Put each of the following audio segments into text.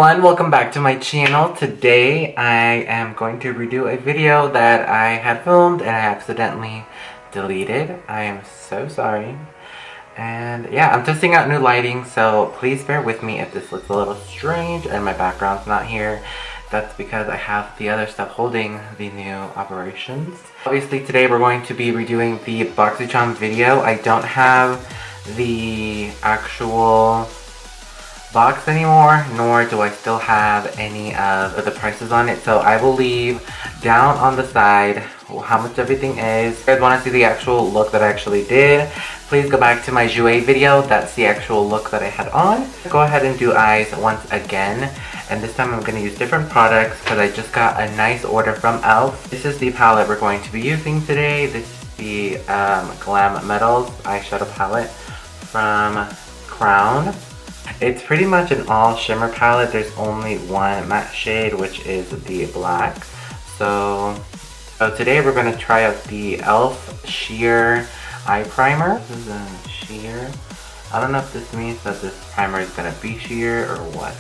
everyone, welcome back to my channel. Today I am going to redo a video that I had filmed and I accidentally deleted. I am so sorry. And yeah, I'm testing out new lighting, so please bear with me if this looks a little strange and my background's not here. That's because I have the other stuff holding the new operations. Obviously today we're going to be redoing the BOXYCHARM video. I don't have the actual box anymore, nor do I still have any of the prices on it, so I will leave down on the side how much everything is. If you guys want to see the actual look that I actually did, please go back to my jouet video. That's the actual look that I had on. Go ahead and do eyes once again, and this time I'm going to use different products because I just got a nice order from e.l.f. This is the palette we're going to be using today. This is the Glam Metals eyeshadow palette from Crown. It's pretty much an all shimmer palette. There's only one matte shade, which is the black. So today we're going to try out the e.l.f. Sheer Eye Primer. This is a sheer. I don't know if this means that this primer is going to be sheer or what.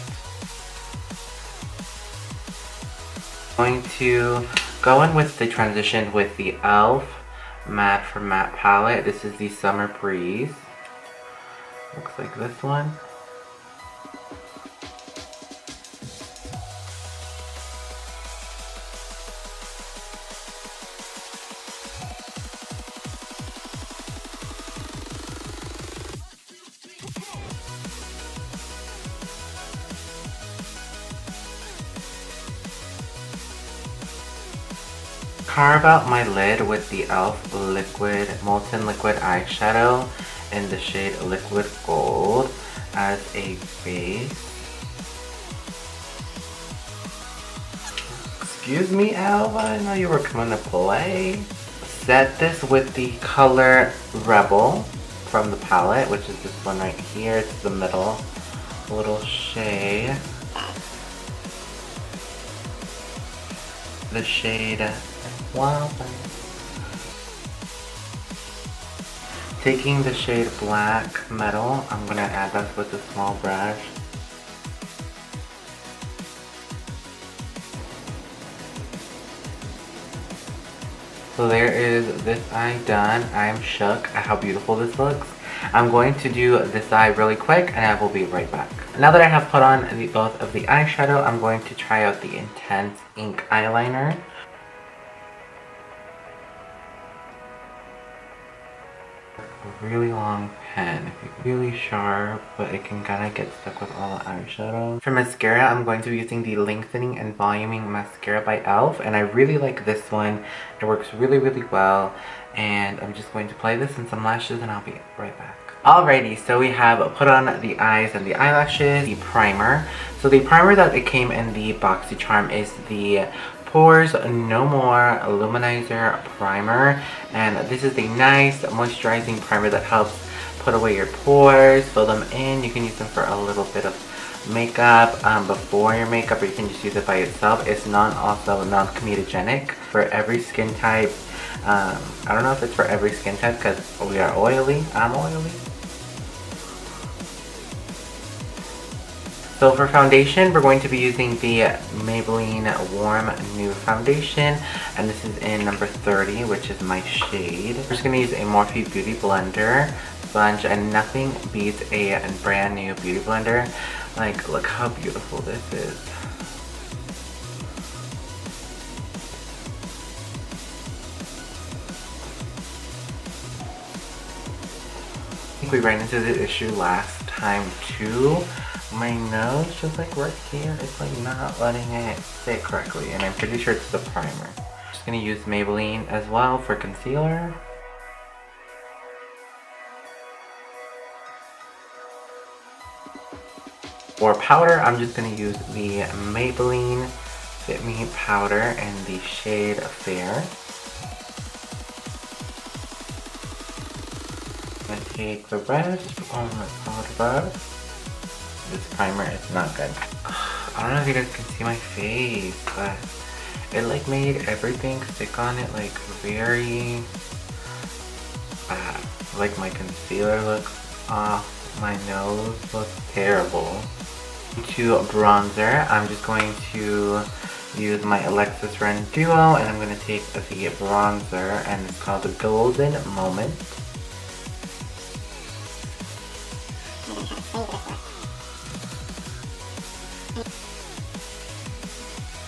I'm going to go in with the transition with the e.l.f. Matte for Matte palette. This is the Summer Breeze. Looks like this one. Carve out my lid with the e.l.f. Molten Liquid Eyeshadow in the shade Liquid Gold as a base. Excuse me, e.l.f., I didn't know you were coming to play. Set this with the color Rebel from the palette, which is this one right here. It's the middle little shade. The shade Wildfire. Taking the shade Black Metal, I'm gonna add that with a small brush. So there is this eye done. I am shook at how beautiful this looks. I'm going to do this eye really quick and I will be right back. Now that I have put on both of the eyeshadow, I'm going to try out the Intense Ink Eyeliner. A really long pen, really sharp, but it can kind of get stuck with all the eyeshadow. For mascara, I'm going to be using the Lengthening and Voluming Mascara by e.l.f. and I really like this one. It works really well, and I'm just going to apply this in some lashes and I'll be right back. Alrighty, so we have put on the eyes and the eyelashes, the primer. So the primer that it came in the BOXYCHARM is the Pores No More Luminizer Primer, and this is a nice moisturizing primer that helps put away your pores, fill them in. You can use them for a little bit of makeup before your makeup, or you can just use it by itself. It's also non-comedogenic for every skin type. I don't know if it's for every skin type because we are oily. I'm oily. So for foundation, we're going to be using the Maybelline Warm Nude Foundation, and this is in number 30, which is my shade. We're just going to use a Morphe Beauty Blender sponge, and nothing beats a brand new beauty blender. Like, look how beautiful this is. I think we ran into the issue last time too. My nose, just like right here, it's like not letting it sit correctly, and I'm pretty sure it's the primer. Just gonna use Maybelline as well for concealer. For powder, I'm just gonna use the Maybelline Fit Me powder in the shade Fair. I'm gonna take the rest on the powder brush. This primer is not good. I don't know if you guys can see my face, but it like made everything stick on it like very bad. Like my concealer looks off, my nose looks terrible. To bronzer, I'm just going to use my Alexis Ren Duo, and I'm going to take the bronzer, and it's called the Golden Moment.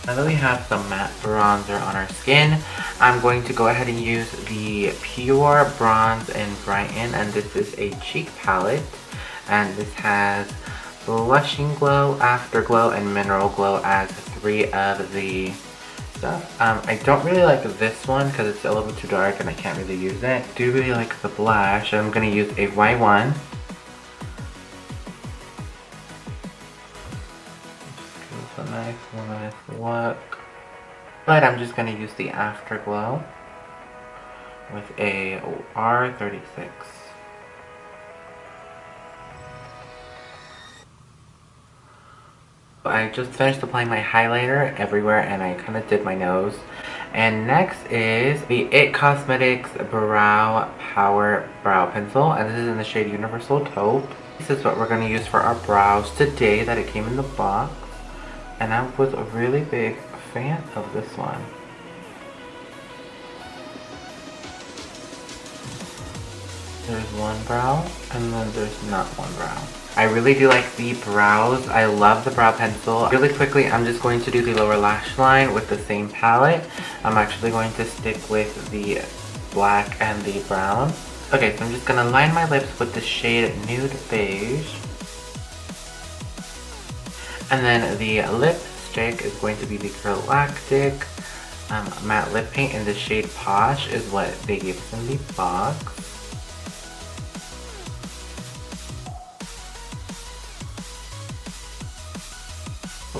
Now that we have some matte bronzer on our skin, I'm going to go ahead and use the Pure Bronze and Brighten, and this is a cheek palette, and this has Blushing Glow, Afterglow, and Mineral Glow as 3 of the stuff. I don't really like this one because it's a little bit too dark and I can't really use it. I do really like the blush. I'm going to use a white one. Just give us a nice look. But I'm just going to use the Afterglow with a R36. I just finished applying my highlighter everywhere, and I kind of did my nose. And next is the IT Cosmetics Brow Power Brow Pencil, and this is in the shade Universal Taupe. This is what we're going to use for our brows today that it came in the box. And I was a really big fan of this one. There's one brow, and then there's not one brow. I really do like the brows. I love the brow pencil. Really quickly, I'm just going to do the lower lash line with the same palette. I'm actually going to stick with the black and the brown. Okay, so I'm just going to line my lips with the shade Nude Beige. And then the lipstick is going to be the Galactic Matte Lip Paint in the shade Posh is what they gave us in the box.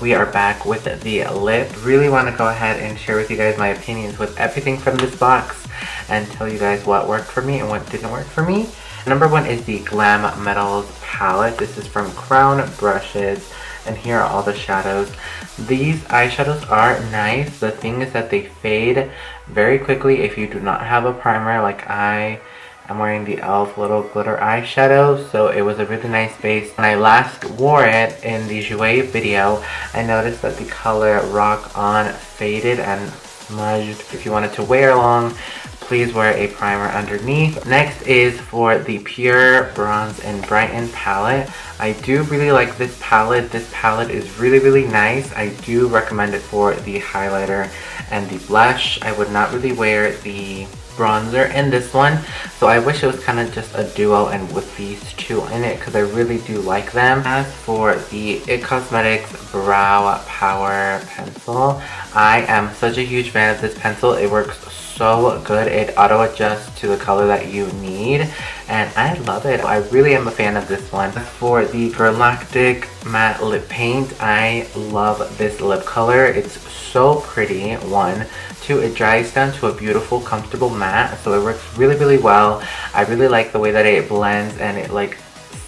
We are back with the lip. Really want to go ahead and share with you guys my opinions with everything from this box and tell you guys what worked for me and what didn't work for me. Number one is the Glam Metals palette. This is from Crown Brushes, and here are all the shadows. These eyeshadows are nice. The thing is that they fade very quickly if you do not have a primer. Like I'm wearing the e.l.f. Little Glitter eyeshadow, so it was a really nice base. When I last wore it in the Jouer video, I noticed that the color Rock On faded and smudged. If you wanted to wear long, please wear a primer underneath. Next is for the Pure Bronze and Brighten palette. I do really like this palette. This palette is really, really nice. I do recommend it for the highlighter and the blush. I would not really wear the bronzer in this one, so I wish it was kind of just a duo and with these two in it because I really do like them. As for the IT Cosmetics Brow Power Pencil, I am such a huge fan of this pencil. It works so good. It auto adjusts to the color that you need, and I love it. I really am a fan of this one. For the Galactic Matte Lip Paint, I love this lip color. It's so pretty. 1, 2, it dries down to a beautiful, comfortable matte, so it works really, really well. I really like the way that it blends and it like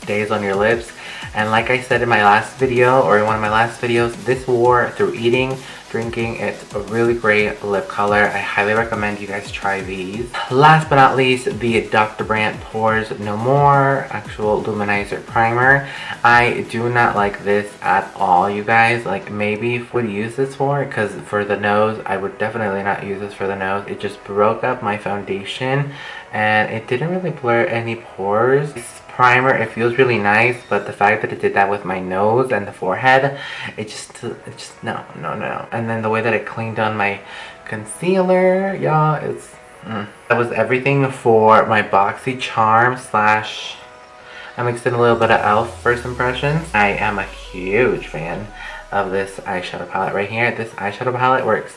stays on your lips. And like I said in my last video, or in one of my last videos, this wore through eating, drinking. It's a really great lip color. I highly recommend you guys try these. Last but not least, the Dr. Brandt Pores No More Actual Luminizer Primer. I do not like this at all, you guys. Like, maybe would use this for, because for the nose, I would definitely not use this for the nose. It just broke up my foundation and it didn't really blur any pores. Primer, it feels really nice, but the fact that it did that with my nose and the forehead, it just no. And then the way that it cleaned on my concealer, y'all, it's That was everything for my BOXYCHARM slash I'm mixing a little bit of e.l.f. first impressions. I am a huge fan of this eyeshadow palette right here. This eyeshadow palette works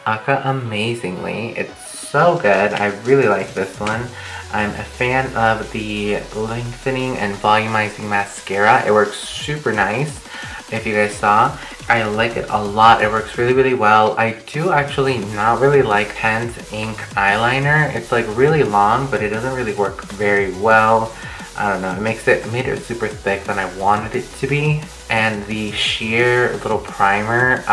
amazingly. It's so good. I really like this one. I'm a fan of the lengthening and volumizing mascara. It works super nice. If you guys saw, I like it a lot. It works really, really well. I do actually not really like Pen's ink eyeliner. It's like really long, but it doesn't really work very well. I don't know, it made it super thick than I wanted it to be. And the sheer little primer,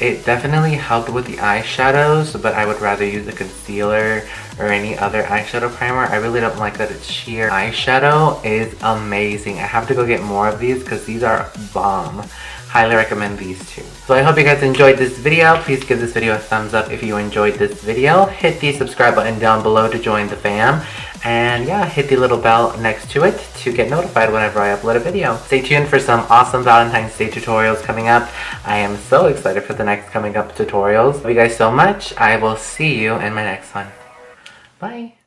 It definitely helped with the eyeshadows, but I would rather use a concealer or any other eyeshadow primer. I really don't like that it's sheer. Eyeshadow is amazing. I have to go get more of these because these are bomb. Highly recommend these two. So I hope you guys enjoyed this video. Please give this video a thumbs up if you enjoyed this video. Hit the subscribe button down below to join the fam. And yeah, hit the little bell next to it to get notified whenever I upload a video. Stay tuned for some awesome Valentine's Day tutorials coming up. I am so excited for the next coming up tutorials. Love you guys so much. I will see you in my next one. Bye.